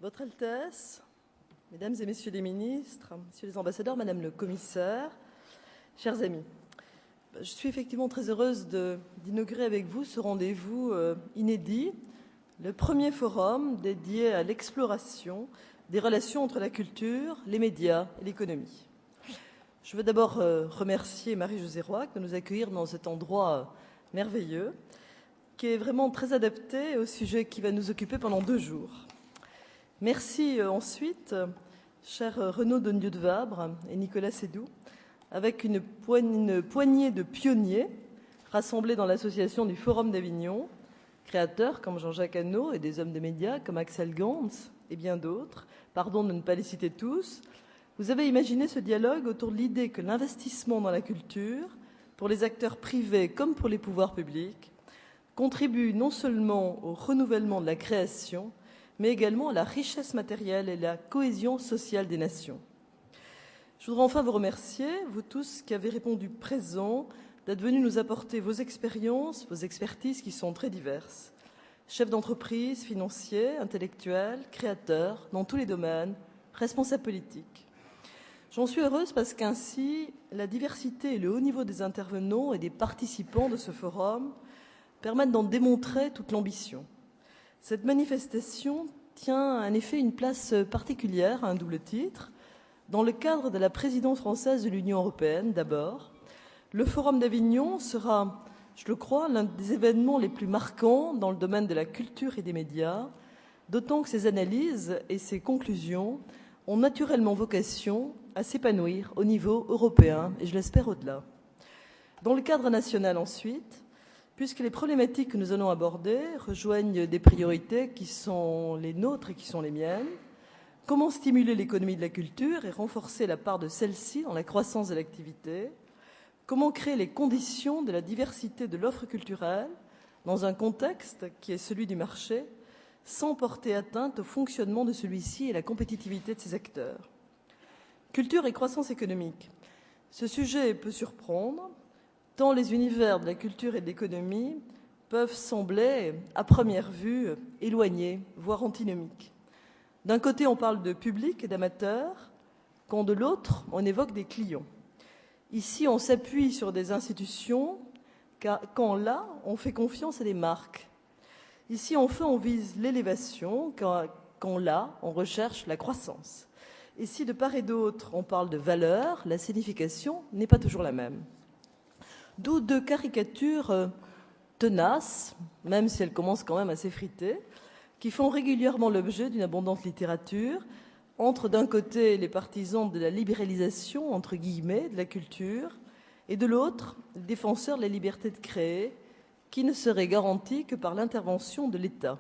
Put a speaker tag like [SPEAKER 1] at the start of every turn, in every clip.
[SPEAKER 1] Votre Altesse, Mesdames et Messieurs les ministres, Messieurs les ambassadeurs, Madame le commissaire, chers amis, je suis effectivement très heureuse d'inaugurer avec vous ce rendez-vous inédit, le premier forum dédié à l'exploration des relations entre la culture, les médias et l'économie. Je veux d'abord remercier Marie-Josée Roy de nous accueillir dans cet endroit merveilleux, qui est vraiment très adapté au sujet qui va nous occuper pendant 2 jours. Merci ensuite, cher Renaud Dondieu de Vabre et Nicolas Sédou, avec une poignée de pionniers rassemblés dans l'association du Forum d'Avignon, créateurs comme Jean-Jacques Hano et des hommes des médias comme Axel Gans et bien d'autres, pardon de ne pas les citer tous. Vous avez imaginé ce dialogue autour de l'idée que l'investissement dans la culture, pour les acteurs privés comme pour les pouvoirs publics, contribue non seulement au renouvellement de la création, mais également à la richesse matérielle et la cohésion sociale des nations. Je voudrais enfin vous remercier, vous tous qui avez répondu présents, d'être venus nous apporter vos expériences, vos expertises qui sont très diverses. Chefs d'entreprise, financiers, intellectuels, créateurs, dans tous les domaines, responsables politiques. J'en suis heureuse parce qu'ainsi, la diversité et le haut niveau des intervenants et des participants de ce forum permettent d'en démontrer toute l'ambition. Cette manifestation tient en effet une place particulière à un double titre. Dans le cadre de la présidence française de l'Union européenne, d'abord, le Forum d'Avignon sera, je le crois, l'un des événements les plus marquants dans le domaine de la culture et des médias, d'autant que ses analyses et ses conclusions ont naturellement vocation à s'épanouir au niveau européen et je l'espère au-delà. Dans le cadre national ensuite, puisque les problématiques que nous allons aborder rejoignent des priorités qui sont les nôtres et qui sont les miennes. Comment stimuler l'économie de la culture et renforcer la part de celle-ci dans la croissance de l'activité? Comment créer les conditions de la diversité de l'offre culturelle dans un contexte qui est celui du marché, sans porter atteinte au fonctionnement de celui-ci et la compétitivité de ses acteurs? Culture et croissance économique. Ce sujet peut surprendre, tant les univers de la culture et de l'économie peuvent sembler, à première vue, éloignés, voire antinomiques. D'un côté, on parle de public et d'amateurs, quand de l'autre, on évoque des clients. Ici, on s'appuie sur des institutions, quand là, on fait confiance à des marques. Ici, enfin, on vise l'élévation, quand là, on recherche la croissance. Et si de part et d'autre, on parle de valeur, la signification n'est pas toujours la même. D'où 2 caricatures tenaces, même si elles commencent quand même à s'effriter, qui font régulièrement l'objet d'une abondante littérature, entre d'un côté les partisans de la libéralisation, entre guillemets, de la culture, et de l'autre, les défenseurs de la liberté de créer, qui ne serait garantie que par l'intervention de l'État.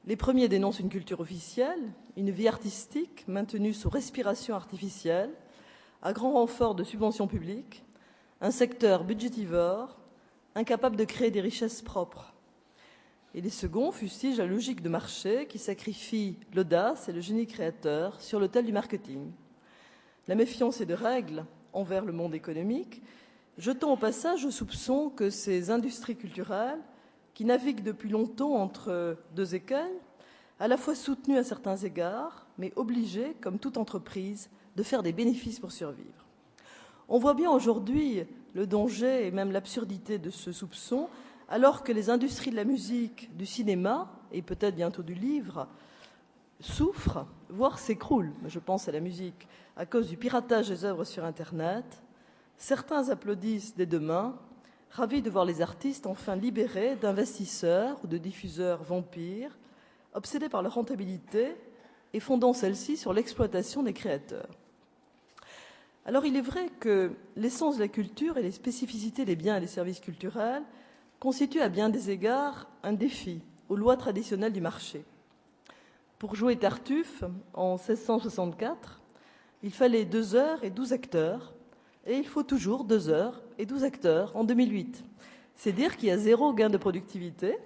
[SPEAKER 1] Les premiers dénoncent une culture officielle, une vie artistique maintenue sous respiration artificielle, à grand renfort de subventions publiques, un secteur budgétivore, incapable de créer des richesses propres. Et les seconds fustigent la logique de marché qui sacrifie l'audace et le génie créateur sur l'autel du marketing. La méfiance est de règle envers le monde économique, jetant au passage au soupçon que ces industries culturelles, qui naviguent depuis longtemps entre 2 écueils, à la fois soutenues à certains égards, mais obligées, comme toute entreprise, de faire des bénéfices pour survivre. On voit bien aujourd'hui le danger et même l'absurdité de ce soupçon, alors que les industries de la musique, du cinéma et peut-être bientôt du livre souffrent, voire s'écroulent. Je pense à la musique à cause du piratage des œuvres sur Internet. Certains applaudissent dès demain, ravis de voir les artistes enfin libérés d'investisseurs ou de diffuseurs vampires, obsédés par leur rentabilité et fondant celle-ci sur l'exploitation des créateurs. Alors il est vrai que l'essence de la culture et les spécificités des biens et des services culturels constituent à bien des égards un défi aux lois traditionnelles du marché. Pour jouer Tartuffe, en 1664, il fallait 2 heures et 12 acteurs, et il faut toujours 2 heures et 12 acteurs en 2008. C'est dire qu'il y a 0 gain de productivité,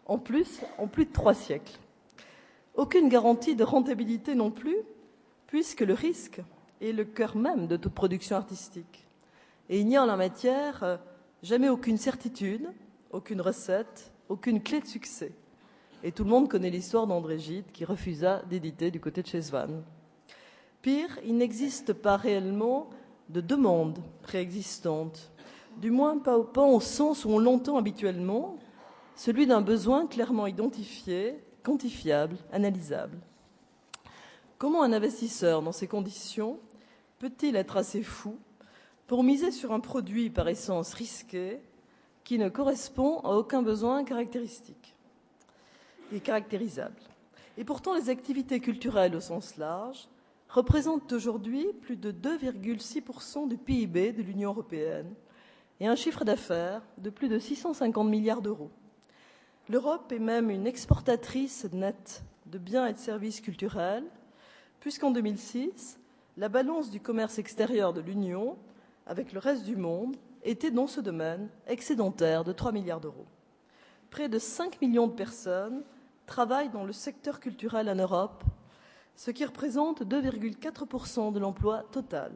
[SPEAKER 1] en plus de 3 siècles. Aucune garantie de rentabilité non plus, puisque le risque est le cœur même de toute production artistique. Et il n'y a en la matière jamais aucune certitude, aucune recette, aucune clé de succès. Et tout le monde connaît l'histoire d'André Gide qui refusa d'éditer du côté de chez Swann. Pire, il n'existe pas réellement de demande préexistante, du moins pas au sens où on l'entend habituellement, celui d'un besoin clairement identifié, quantifiable, analysable. Comment un investisseur, dans ces conditions, peut-il être assez fou pour miser sur un produit par essence risqué qui ne correspond à aucun besoin caractéristique et caractérisable? Et pourtant, les activités culturelles au sens large représentent aujourd'hui plus de 2,6% du PIB de l'Union européenne et un chiffre d'affaires de plus de 650 milliards d'euros. L'Europe est même une exportatrice nette de biens et de services culturels, puisqu'en 2006, la balance du commerce extérieur de l'Union avec le reste du monde était dans ce domaine excédentaire de 3 milliards d'euros. Près de 5 millions de personnes travaillent dans le secteur culturel en Europe, ce qui représente 2,4% de l'emploi total.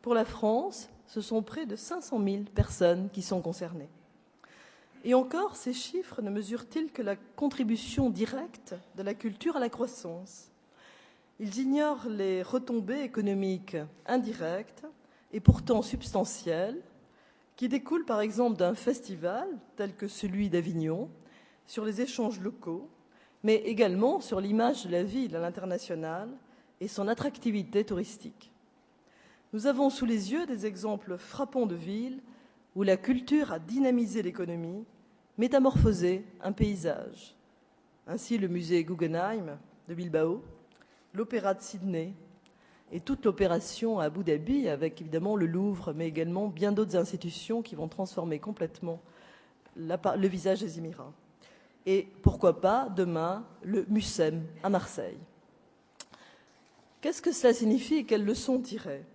[SPEAKER 1] Pour la France, ce sont près de 500 000 personnes qui sont concernées. Et encore, ces chiffres ne mesurent-ils que la contribution directe de la culture à la croissance. Ils ignorent les retombées économiques indirectes et pourtant substantielles qui découlent par exemple d'un festival tel que celui d'Avignon sur les échanges locaux, mais également sur l'image de la ville à l'international et son attractivité touristique. Nous avons sous les yeux des exemples frappants de villes où la culture a dynamisé l'économie, métamorphosé un paysage. Ainsi le musée Guggenheim de Bilbao, l'Opéra de Sydney et toute l'opération à Abu Dhabi avec évidemment le Louvre, mais également bien d'autres institutions qui vont transformer complètement le visage des Émirats. Et pourquoi pas, demain, le MUSEM à Marseille. Qu'est-ce que cela signifie et quelles leçons tirer?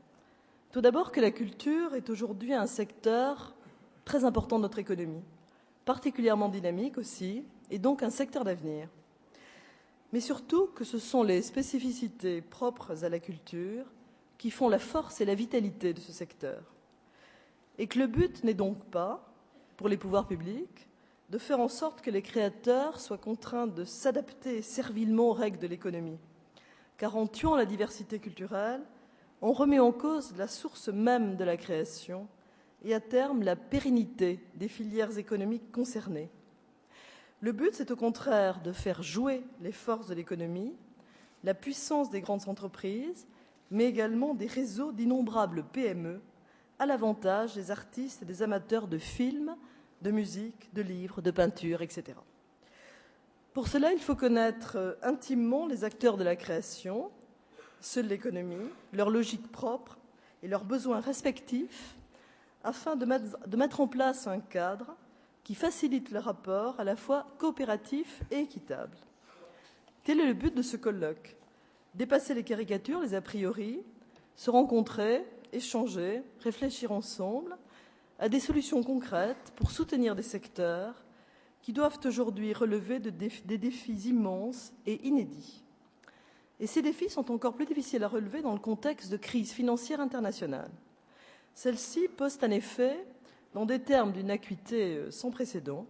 [SPEAKER 1] Tout d'abord que la culture est aujourd'hui un secteur très important de notre économie, particulièrement dynamique aussi, et donc un secteur d'avenir. Mais surtout que ce sont les spécificités propres à la culture qui font la force et la vitalité de ce secteur. Et que le but n'est donc pas, pour les pouvoirs publics, de faire en sorte que les créateurs soient contraints de s'adapter servilement aux règles de l'économie. Car en tuant la diversité culturelle, on remet en cause la source même de la création et à terme la pérennité des filières économiques concernées. Le but, c'est au contraire de faire jouer les forces de l'économie, la puissance des grandes entreprises, mais également des réseaux d'innombrables PME, à l'avantage des artistes et des amateurs de films, de musique, de livres, de peinture, etc. Pour cela, il faut connaître intimement les acteurs de la création, ceux de l'économie, leur logique propre et leurs besoins respectifs, afin de mettre en place un cadre qui facilite le rapport à la fois coopératif et équitable. Tel est le but de ce colloque. Dépasser les caricatures, les a priori, se rencontrer, échanger, réfléchir ensemble à des solutions concrètes pour soutenir des secteurs qui doivent aujourd'hui relever des défis immenses et inédits. Et ces défis sont encore plus difficiles à relever dans le contexte de crise financière internationale. Celle-ci pose en effet, dans des termes d'une acuité sans précédent,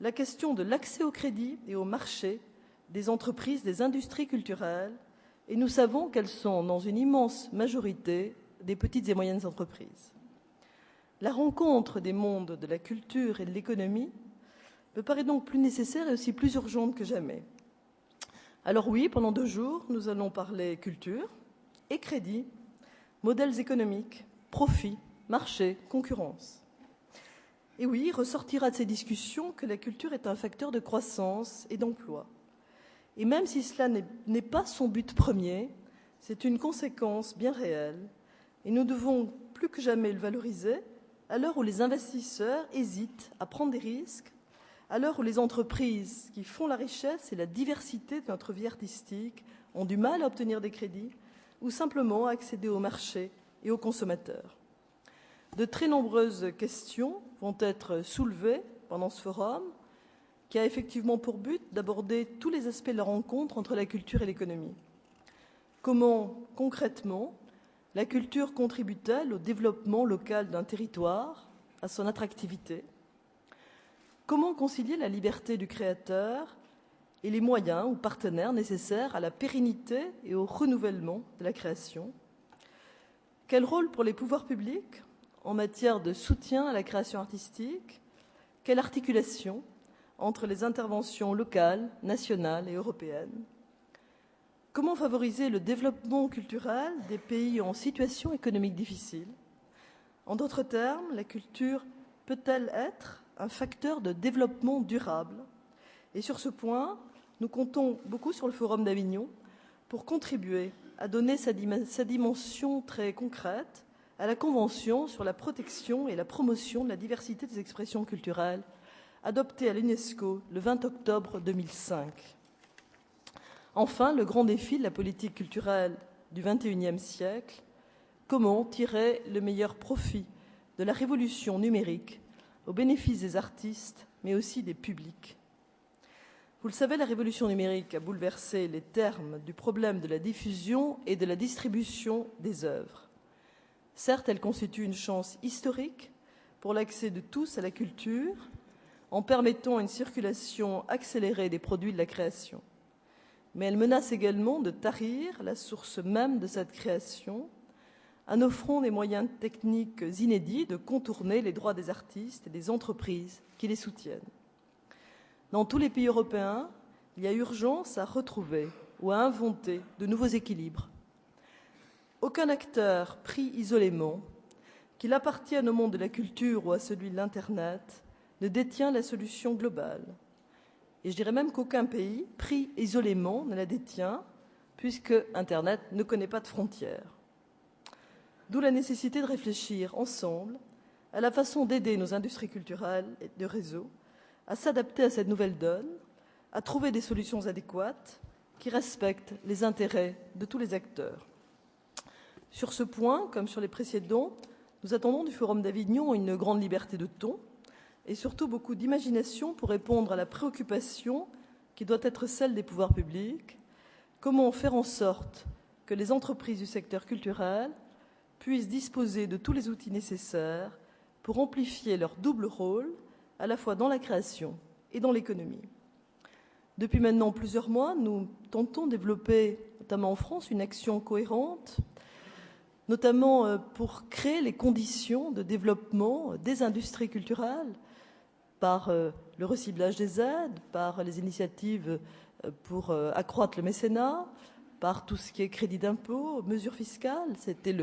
[SPEAKER 1] la question de l'accès au crédit et au marché des entreprises, des industries culturelles, et nous savons qu'elles sont, dans une immense majorité, des petites et moyennes entreprises. La rencontre des mondes de la culture et de l'économie me paraît donc plus nécessaire et aussi plus urgente que jamais. Alors oui, pendant 2 jours, nous allons parler culture et crédit, modèles économiques, profit, marché, concurrence. Et oui, il ressortira de ces discussions que la culture est un facteur de croissance et d'emploi. Et même si cela n'est pas son but premier, c'est une conséquence bien réelle. Et nous devons plus que jamais le valoriser à l'heure où les investisseurs hésitent à prendre des risques, à l'heure où les entreprises qui font la richesse et la diversité de notre vie artistique ont du mal à obtenir des crédits ou simplement à accéder au marché et aux consommateurs. De très nombreuses questions vont être soulevées pendant ce forum, qui a effectivement pour but d'aborder tous les aspects de la rencontre entre la culture et l'économie. Comment, concrètement, la culture contribue-t-elle au développement local d'un territoire, à son attractivité? Comment concilier la liberté du créateur et les moyens ou partenaires nécessaires à la pérennité et au renouvellement de la création? Quel rôle pour les pouvoirs publics en matière de soutien à la création artistique? Quelle articulation entre les interventions locales, nationales et européennes? Comment favoriser le développement culturel des pays en situation économique difficile? En d'autres termes, la culture peut-elle être un facteur de développement durable? Et sur ce point, nous comptons beaucoup sur le Forum d'Avignon pour contribuer à donner sa dimension très concrète à la Convention sur la protection et la promotion de la diversité des expressions culturelles, adoptée à l'UNESCO le 20 octobre 2005. Enfin, le grand défi de la politique culturelle du XXIe siècle: comment tirer le meilleur profit de la révolution numérique au bénéfice des artistes, mais aussi des publics? Vous le savez, la révolution numérique a bouleversé les termes du problème de la diffusion et de la distribution des œuvres. Certes, elle constitue une chance historique pour l'accès de tous à la culture, en permettant une circulation accélérée des produits de la création. Mais elle menace également de tarir la source même de cette création, en offrant des moyens techniques inédits de contourner les droits des artistes et des entreprises qui les soutiennent. Dans tous les pays européens, il y a urgence à retrouver ou à inventer de nouveaux équilibres. Aucun acteur pris isolément, qu'il appartienne au monde de la culture ou à celui de l'Internet, ne détient la solution globale. Et je dirais même qu'aucun pays pris isolément ne la détient, puisque Internet ne connaît pas de frontières. D'où la nécessité de réfléchir ensemble à la façon d'aider nos industries culturelles et de réseau à s'adapter à cette nouvelle donne, à trouver des solutions adéquates qui respectent les intérêts de tous les acteurs. Sur ce point, comme sur les précédents, nous attendons du Forum d'Avignon une grande liberté de ton et surtout beaucoup d'imagination pour répondre à la préoccupation qui doit être celle des pouvoirs publics: comment faire en sorte que les entreprises du secteur culturel puissent disposer de tous les outils nécessaires pour amplifier leur double rôle, à la fois dans la création et dans l'économie. Depuis maintenant plusieurs mois, nous tentons de développer, notamment en France, une action cohérente, notamment pour créer les conditions de développement des industries culturelles par le recyclage des aides, par les initiatives pour accroître le mécénat, par tout ce qui est crédit d'impôt, mesures fiscales. C'était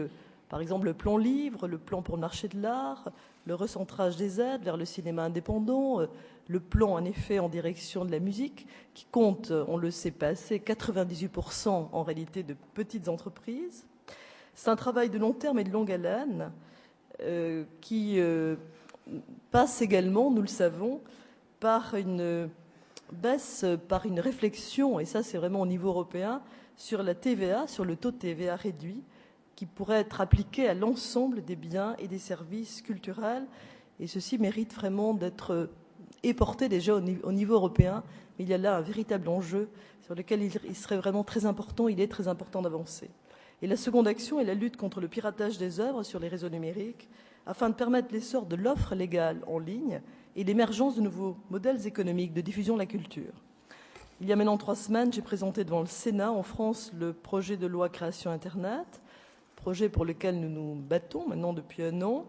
[SPEAKER 1] par exemple le plan livre, le plan pour le marché de l'art, le recentrage des aides vers le cinéma indépendant, le plan en effet en direction de la musique, qui compte, on le sait pas assez, 98% en réalité de petites entreprises. C'est un travail de long terme et de longue haleine qui passe également, nous le savons, par une baisse, par une réflexion, et ça c'est vraiment au niveau européen, sur la TVA, sur le taux de TVA réduit, qui pourrait être appliqué à l'ensemble des biens et des services culturels. Et ceci mérite vraiment d'être porté déjà au niveau européen. Mais il y a là un véritable enjeu sur lequel il serait vraiment très important, il est très important d'avancer. Et la seconde action est la lutte contre le piratage des œuvres sur les réseaux numériques, afin de permettre l'essor de l'offre légale en ligne et l'émergence de nouveaux modèles économiques de diffusion de la culture. Il y a maintenant 3 semaines, j'ai présenté devant le Sénat en France le projet de loi création Internet, projet pour lequel nous nous battons maintenant depuis 1 an.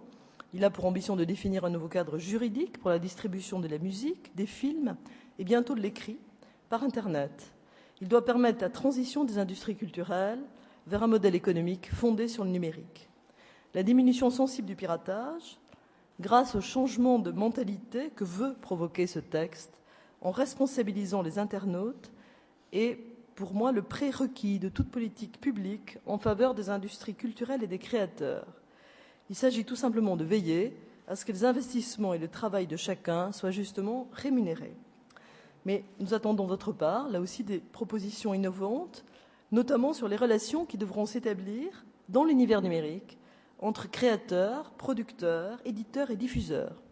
[SPEAKER 1] Il a pour ambition de définir un nouveau cadre juridique pour la distribution de la musique, des films et bientôt de l'écrit par Internet. Il doit permettre la transition des industries culturelles vers un modèle économique fondé sur le numérique. La diminution sensible du piratage, grâce au changement de mentalité que veut provoquer ce texte, en responsabilisant les internautes, est pour moi le prérequis de toute politique publique en faveur des industries culturelles et des créateurs. Il s'agit tout simplement de veiller à ce que les investissements et le travail de chacun soient justement rémunérés. Mais nous attendons d'autre part, là aussi, des propositions innovantes, notamment sur les relations qui devront s'établir dans l'univers numérique entre créateurs, producteurs, éditeurs et diffuseurs.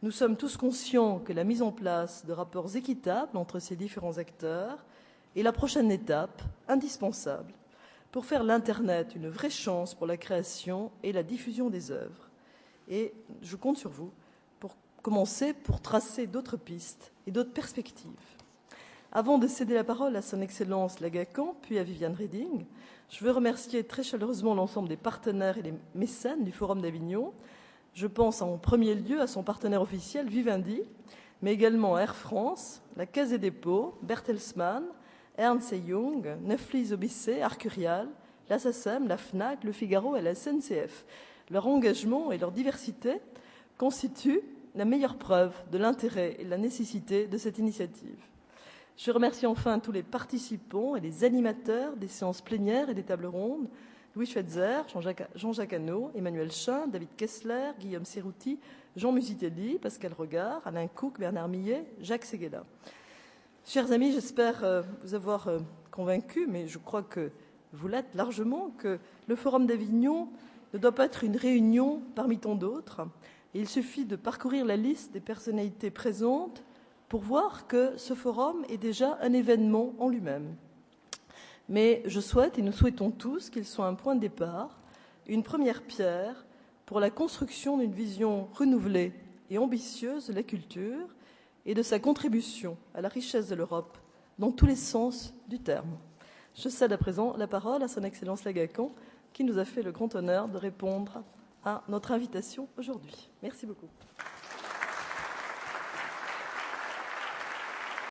[SPEAKER 1] Nous sommes tous conscients que la mise en place de rapports équitables entre ces différents acteurs est la prochaine étape indispensable pour faire l'Internet une vraie chance pour la création et la diffusion des œuvres. Et je compte sur vous pour commencer, pour tracer d'autres pistes et d'autres perspectives. Avant de céder la parole à son Excellence Lagacan, puis à Viviane Reding, je veux remercier très chaleureusement l'ensemble des partenaires et des mécènes du Forum d'Avignon. Je pense en premier lieu à son partenaire officiel Vivendi, mais également à Air France, la Caisse des dépôts, Bertelsmann, Ernst & Young, Neuflize Aubisset, Arcurial, la SACEM, la FNAC, le Figaro et la SNCF. Leur engagement et leur diversité constituent la meilleure preuve de l'intérêt et de la nécessité de cette initiative. Je remercie enfin tous les participants et les animateurs des séances plénières et des tables rondes, Louis Schweitzer, Jean-Jacques Hano, Emmanuel Chin, David Kessler, Guillaume Serrouti, Jean Musitelli, Pascal Regard, Alain Cook, Bernard Millet, Jacques Seguela. Chers amis, j'espère vous avoir convaincu, mais je crois que vous l'êtes largement, que le Forum d'Avignon ne doit pas être une réunion parmi tant d'autres. Il suffit de parcourir la liste des personnalités présentes pour voir que ce forum est déjà un événement en lui-même. Mais je souhaite, et nous souhaitons tous, qu'il soit un point de départ, une première pierre pour la construction d'une vision renouvelée et ambitieuse de la culture et de sa contribution à la richesse de l'Europe dans tous les sens du terme. Je cède à présent la parole à son Excellence Lagacan, qui nous a fait le grand honneur de répondre à notre invitation aujourd'hui. Merci beaucoup.